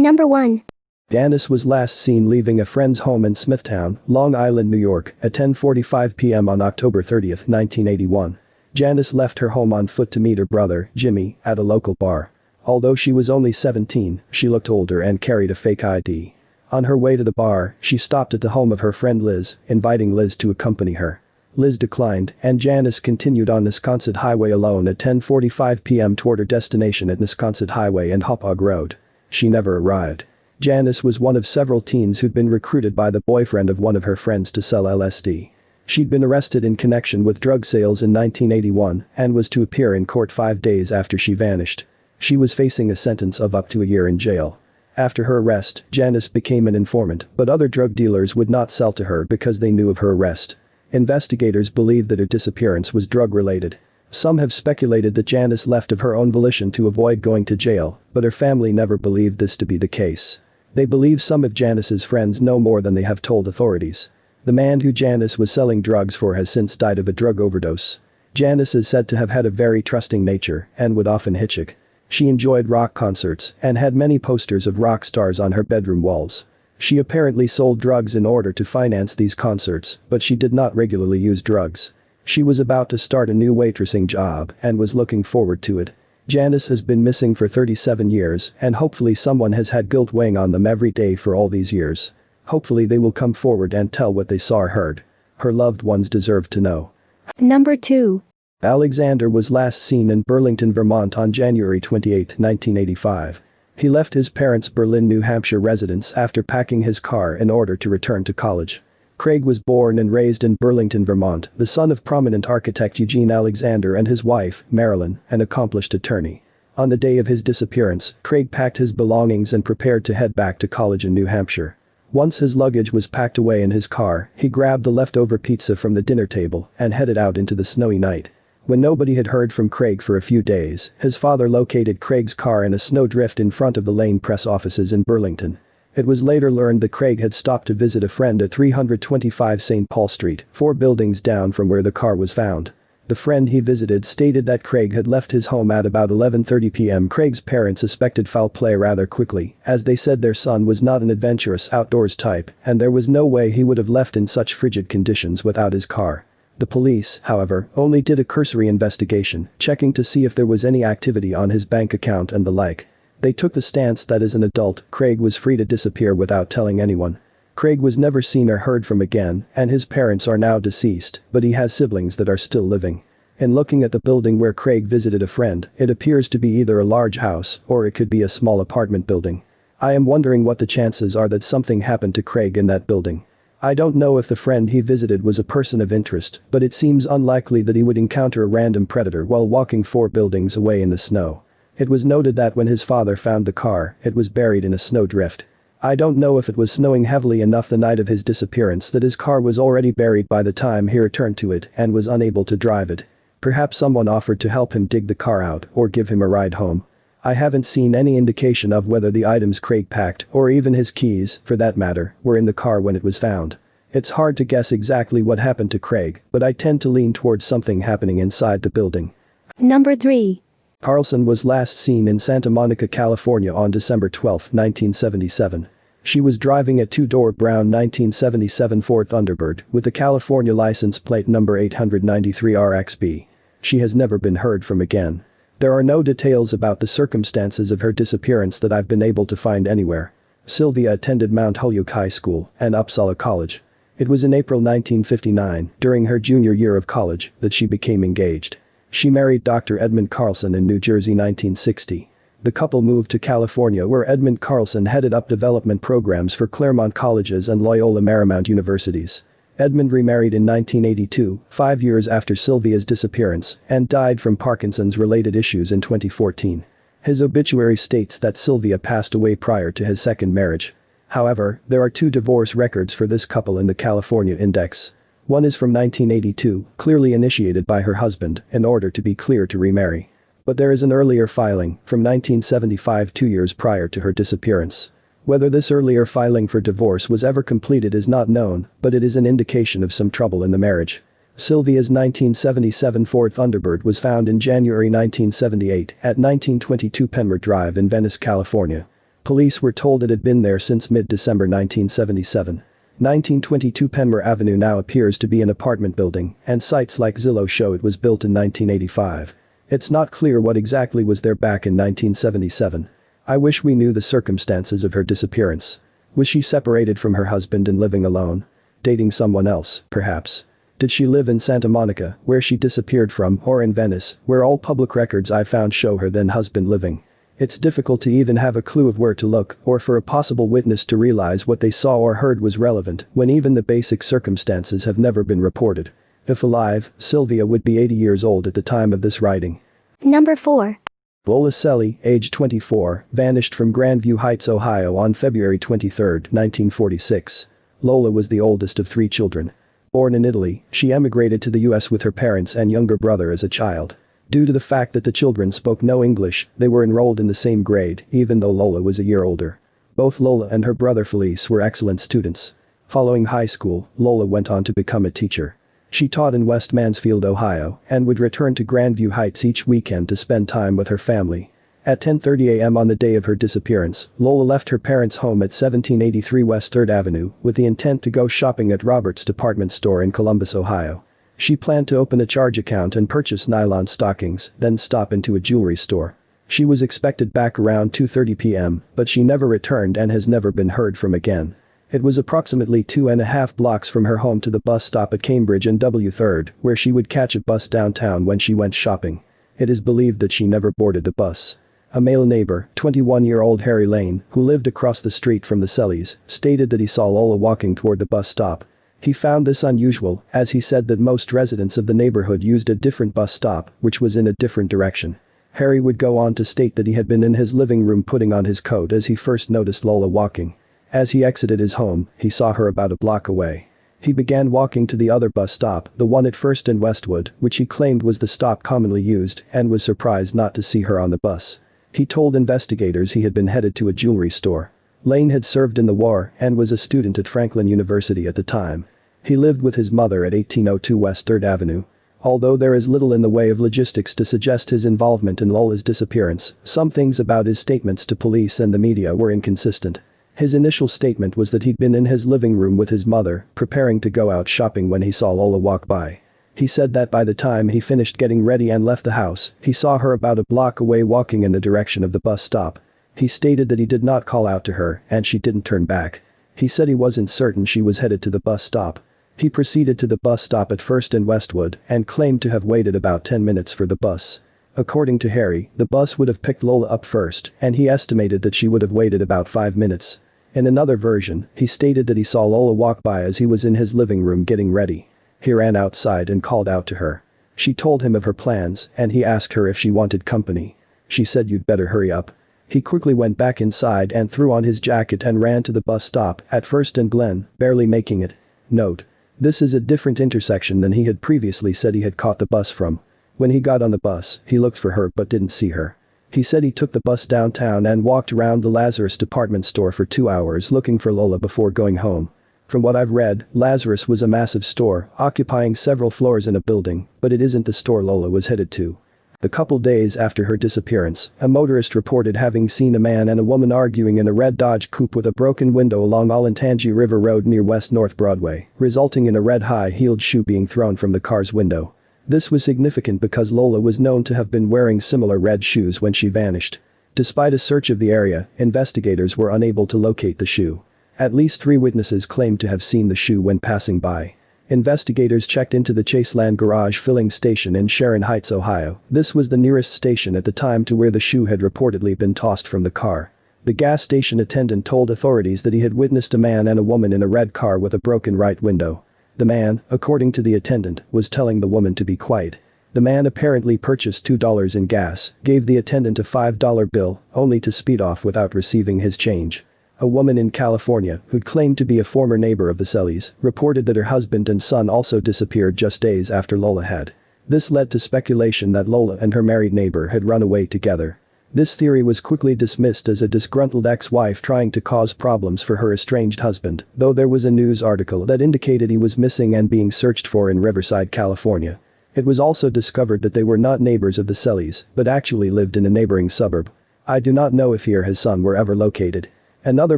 Number 1. Janice was last seen leaving a friend's home in Smithtown, Long Island, New York, at 10:45 p.m. on October 30, 1981. Janice left her home on foot to meet her brother, Jimmy, at a local bar. Although she was only 17, she looked older and carried a fake ID. On her way to the bar, she stopped at the home of her friend Liz, inviting Liz to accompany her. Liz declined, and Janice continued on Wisconsin Highway alone at 10:45 p.m. toward her destination at Wisconsin Highway and Hauppauge Road. She never arrived. Janice was one of several teens who'd been recruited by the boyfriend of one of her friends to sell LSD. She'd been arrested in connection with drug sales in 1981 and was to appear in court 5 days after she vanished. She was facing a sentence of up to a year in jail. After her arrest, Janice became an informant, but other drug dealers would not sell to her because they knew of her arrest. Investigators believe that her disappearance was drug-related. Some have speculated that Janice left of her own volition to avoid going to jail, but her family never believed this to be the case. They believe some of Janice's friends know more than they have told authorities. The man who Janice was selling drugs for has since died of a drug overdose. Janice is said to have had a very trusting nature and would often hitchhike. She enjoyed rock concerts and had many posters of rock stars on her bedroom walls. She apparently sold drugs in order to finance these concerts, but she did not regularly use drugs. She was about to start a new waitressing job and was looking forward to it. Janice has been missing for 37 years and hopefully someone has had guilt weighing on them every day for all these years. Hopefully they will come forward and tell what they saw or heard. Her loved ones deserve to know. Number 2. Alexander was last seen in Burlington, Vermont on January 28, 1985. He left his parents' Berlin, New Hampshire residence after packing his car in order to return to college. Craig was born and raised in Burlington, Vermont, the son of prominent architect Eugene Alexander and his wife, Marilyn, an accomplished attorney. On the day of his disappearance, Craig packed his belongings and prepared to head back to college in New Hampshire. Once his luggage was packed away in his car, he grabbed the leftover pizza from the dinner table and headed out into the snowy night. When nobody had heard from Craig for a few days, his father located Craig's car in a snowdrift in front of the Lane Press offices in Burlington. It was later learned that Craig had stopped to visit a friend at 325 St. Paul Street, 4 buildings down from where the car was found. The friend he visited stated that Craig had left his home at about 11:30 p.m. Craig's parents suspected foul play rather quickly, as they said their son was not an adventurous outdoors type, and there was no way he would have left in such frigid conditions without his car. The police, however, only did a cursory investigation, checking to see if there was any activity on his bank account and the like. They took the stance that as an adult, Craig was free to disappear without telling anyone. Craig was never seen or heard from again, and his parents are now deceased, but he has siblings that are still living. In looking at the building where Craig visited a friend, it appears to be either a large house or it could be a small apartment building. I am wondering what the chances are that something happened to Craig in that building. I don't know if the friend he visited was a person of interest, but it seems unlikely that he would encounter a random predator while walking 4 buildings away in the snow. It was noted that when his father found the car, it was buried in a snowdrift. I don't know if it was snowing heavily enough the night of his disappearance that his car was already buried by the time he returned to it and was unable to drive it. Perhaps someone offered to help him dig the car out or give him a ride home. I haven't seen any indication of whether the items Craig packed, or even his keys, for that matter, were in the car when it was found. It's hard to guess exactly what happened to Craig, but I tend to lean towards something happening inside the building. Number 3. Carlson was last seen in Santa Monica, California on December 12, 1977. She was driving a 2-door brown 1977 Ford Thunderbird with a California license plate number 893RXB. She has never been heard from again. There are no details about the circumstances of her disappearance that I've been able to find anywhere. Sylvia attended Mount Holyoke High School and Uppsala College. It was in April 1959, during her junior year of college, that she became engaged. She married Dr. Edmund Carlson in New Jersey 1960. The couple moved to California where Edmund Carlson headed up development programs for Claremont Colleges and Loyola Marymount Universities. Edmund remarried in 1982, 5 years after Sylvia's disappearance, and died from Parkinson's-related issues in 2014. His obituary states that Sylvia passed away prior to his second marriage. However, there are 2 divorce records for this couple in the California Index. One is from 1982, clearly initiated by her husband in order to be clear to remarry. But there is an earlier filing, from 1975, 2 years prior to her disappearance. Whether this earlier filing for divorce was ever completed is not known, but it is an indication of some trouble in the marriage. Sylvia's 1977 Ford Thunderbird was found in January 1978 at 1922 Penmore Drive in Venice, California. Police were told it had been there since mid-December 1977. 1922 Penmore Avenue now appears to be an apartment building, and sites like Zillow show it was built in 1985. It's not clear what exactly was there back in 1977. I wish we knew the circumstances of her disappearance. Was she separated from her husband and living alone? Dating someone else, perhaps? Did she live in Santa Monica, where she disappeared from, or in Venice, where all public records I found show her then husband living? It's difficult to even have a clue of where to look or for a possible witness to realize what they saw or heard was relevant when even the basic circumstances have never been reported. If alive, Sylvia would be 80 years old at the time of this writing. Number 4. Lola Celli, age 24, vanished from Grandview Heights, Ohio on February 23, 1946. Lola was the oldest of 3 children. Born in Italy, she emigrated to the US with her parents and younger brother as a child. Due to the fact that the children spoke no English, they were enrolled in the same grade, even though Lola was a year older. Both Lola and her brother Felice were excellent students. Following high school, Lola went on to become a teacher. She taught in West Mansfield, Ohio, and would return to Grandview Heights each weekend to spend time with her family. At 10:30 a.m. on the day of her disappearance, Lola left her parents' home at 1783 West 3rd Avenue with the intent to go shopping at Robert's department store in Columbus, Ohio. She planned to open a charge account and purchase nylon stockings, then stop into a jewelry store. She was expected back around 2:30 p.m., but she never returned and has never been heard from again. It was approximately 2.5 blocks from her home to the bus stop at Cambridge and W 3rd, where she would catch a bus downtown when she went shopping. It is believed that she never boarded the bus. A male neighbor, 21-year-old Harry Lane, who lived across the street from the Cellis, stated that he saw Lola walking toward the bus stop. He found this unusual, as he said that most residents of the neighborhood used a different bus stop, which was in a different direction. Harry would go on to state that he had been in his living room putting on his coat as he first noticed Lola walking. As he exited his home, he saw her about a block away. He began walking to the other bus stop, the one at First and Westwood, which he claimed was the stop commonly used, and was surprised not to see her on the bus. He told investigators he had been headed to a jewelry store. Lane had served in the war and was a student at Franklin University at the time. He lived with his mother at 1802 West 3rd Avenue. Although there is little in the way of logistics to suggest his involvement in Lola's disappearance, some things about his statements to police and the media were inconsistent. His initial statement was that he'd been in his living room with his mother, preparing to go out shopping when he saw Lola walk by. He said that by the time he finished getting ready and left the house, he saw her about a block away walking in the direction of the bus stop. He stated that he did not call out to her and she didn't turn back. He said he wasn't certain she was headed to the bus stop. He proceeded to the bus stop at First and Westwood and claimed to have waited about 10 minutes for the bus. According to Harry, the bus would have picked Lola up first, and he estimated that she would have waited about 5 minutes. In another version, he stated that he saw Lola walk by as he was in his living room getting ready. He ran outside and called out to her. She told him of her plans, and he asked her if she wanted company. She said, "You'd better hurry up." He quickly went back inside and threw on his jacket and ran to the bus stop at First and Glen, barely making it. Note: this is a different intersection than he had previously said he had caught the bus from. When he got on the bus, he looked for her but didn't see her. He said he took the bus downtown and walked around the Lazarus department store for 2 hours looking for Lola before going home. From what I've read, Lazarus was a massive store, occupying several floors in a building, but it isn't the store Lola was headed to. A couple days after her disappearance, a motorist reported having seen a man and a woman arguing in a red Dodge Coupe with a broken window along Olentangy River Road near West North Broadway, resulting in a red high-heeled shoe being thrown from the car's window. This was significant because Lola was known to have been wearing similar red shoes when she vanished. Despite a search of the area, investigators were unable to locate the shoe. At least 3 witnesses claimed to have seen the shoe when passing by. Investigators checked into the Chaseland Garage filling station in Sharon Heights, Ohio. This was the nearest station at the time to where the shoe had reportedly been tossed from the car. The gas station attendant told authorities that he had witnessed a man and a woman in a red car with a broken right window. The man, according to the attendant, was telling the woman to be quiet. The man apparently purchased $2 in gas, gave the attendant a $5 bill, only to speed off without receiving his change. A woman in California, who'd claimed to be a former neighbor of the Cellis, reported that her husband and son also disappeared just days after Lola had. This led to speculation that Lola and her married neighbor had run away together. This theory was quickly dismissed as a disgruntled ex-wife trying to cause problems for her estranged husband, though there was a news article that indicated he was missing and being searched for in Riverside, California. It was also discovered that they were not neighbors of the Cellis, but actually lived in a neighboring suburb. I do not know if he or his son were ever located. Another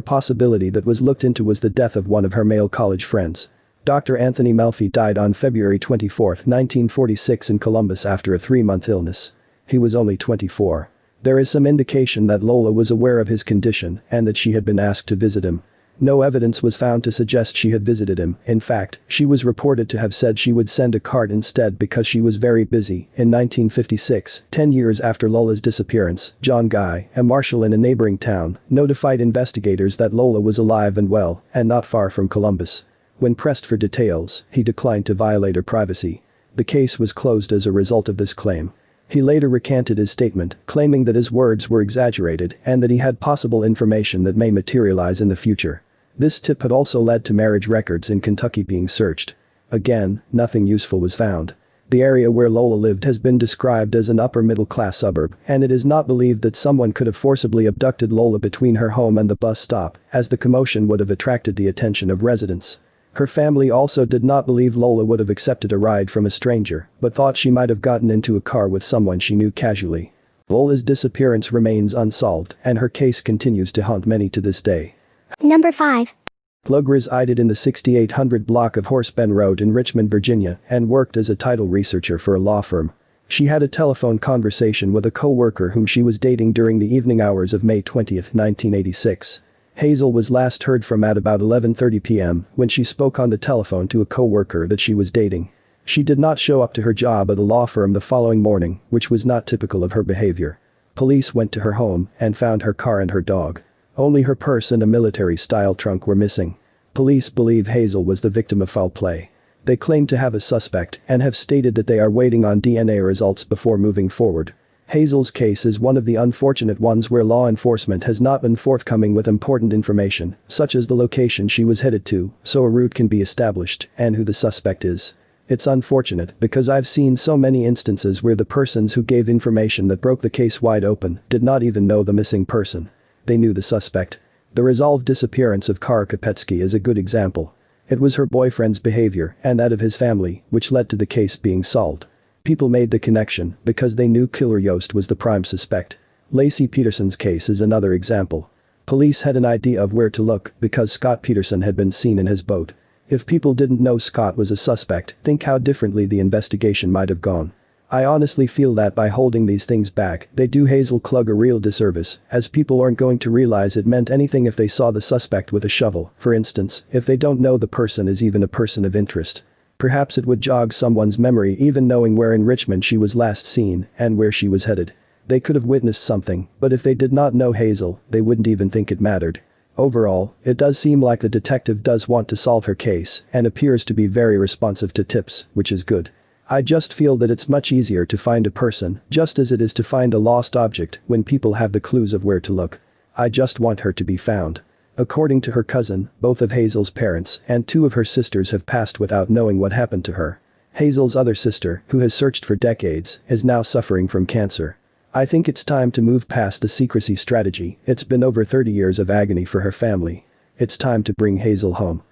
possibility that was looked into was the death of one of her male college friends. Dr. Anthony Melfi died on February 24, 1946 in Columbus after a 3-month illness. He was only 24. There is some indication that Lola was aware of his condition and that she had been asked to visit him. No evidence was found to suggest she had visited him. In fact, she was reported to have said she would send a card instead because she was very busy. In 1956, 10 years after Lola's disappearance, John Guy, a marshal in a neighboring town, notified investigators that Lola was alive and well and not far from Columbus. When pressed for details, he declined to violate her privacy. The case was closed as a result of this claim. He later recanted his statement, claiming that his words were exaggerated and that he had possible information that may materialize in the future. This tip had also led to marriage records in Kentucky being searched. Again, nothing useful was found. The area where Lola lived has been described as an upper-middle-class suburb, and it is not believed that someone could have forcibly abducted Lola between her home and the bus stop, as the commotion would have attracted the attention of residents. Her family also did not believe Lola would have accepted a ride from a stranger, but thought she might have gotten into a car with someone she knew casually. Lola's disappearance remains unsolved, and her case continues to haunt many to this day. Number 5. Klug resided in the 6800 block of Horse Bend Road in Richmond, Virginia, and worked as a title researcher for a law firm. She had a telephone conversation with a co-worker whom she was dating during the evening hours of May 20, 1986. Hazel was last heard from at about 11:30 p.m. when she spoke on the telephone to a co-worker that she was dating. She did not show up to her job at the law firm the following morning, which was not typical of her behavior. Police went to her home and found her car and her dog. Only her purse and a military-style trunk were missing. Police believe Hazel was the victim of foul play. They claim to have a suspect and have stated that they are waiting on DNA results before moving forward. Hazel's case is one of the unfortunate ones where law enforcement has not been forthcoming with important information, such as the location she was headed to, so a route can be established, and who the suspect is. It's unfortunate because I've seen so many instances where the persons who gave information that broke the case wide open did not even know the missing person. They knew the suspect. The Unsolved Disappearance of Kara Kopetsky is a good example. It was her boyfriend's behavior and that of his family which led to the case being solved. People made the connection because they knew Killer Yost was the prime suspect. Lacey Peterson's case is another example. Police had an idea of where to look because Scott Peterson had been seen in his boat. If people didn't know Scott was a suspect, think how differently the investigation might have gone. I honestly feel that by holding these things back, they do Hazel Klug a real disservice, as people aren't going to realize it meant anything if they saw the suspect with a shovel, for instance, if they don't know the person is even a person of interest. Perhaps it would jog someone's memory even knowing where in Richmond she was last seen and where she was headed. They could have witnessed something, but if they did not know Hazel, they wouldn't even think it mattered. Overall, it does seem like the detective does want to solve her case and appears to be very responsive to tips, which is good. I just feel that it's much easier to find a person, just as it is to find a lost object, when people have the clues of where to look. I just want her to be found. According to her cousin, both of Hazel's parents and 2 of her sisters have passed without knowing what happened to her. Hazel's other sister, who has searched for decades, is now suffering from cancer. I think it's time to move past the secrecy strategy. It's been over 30 years of agony for her family. It's time to bring Hazel home.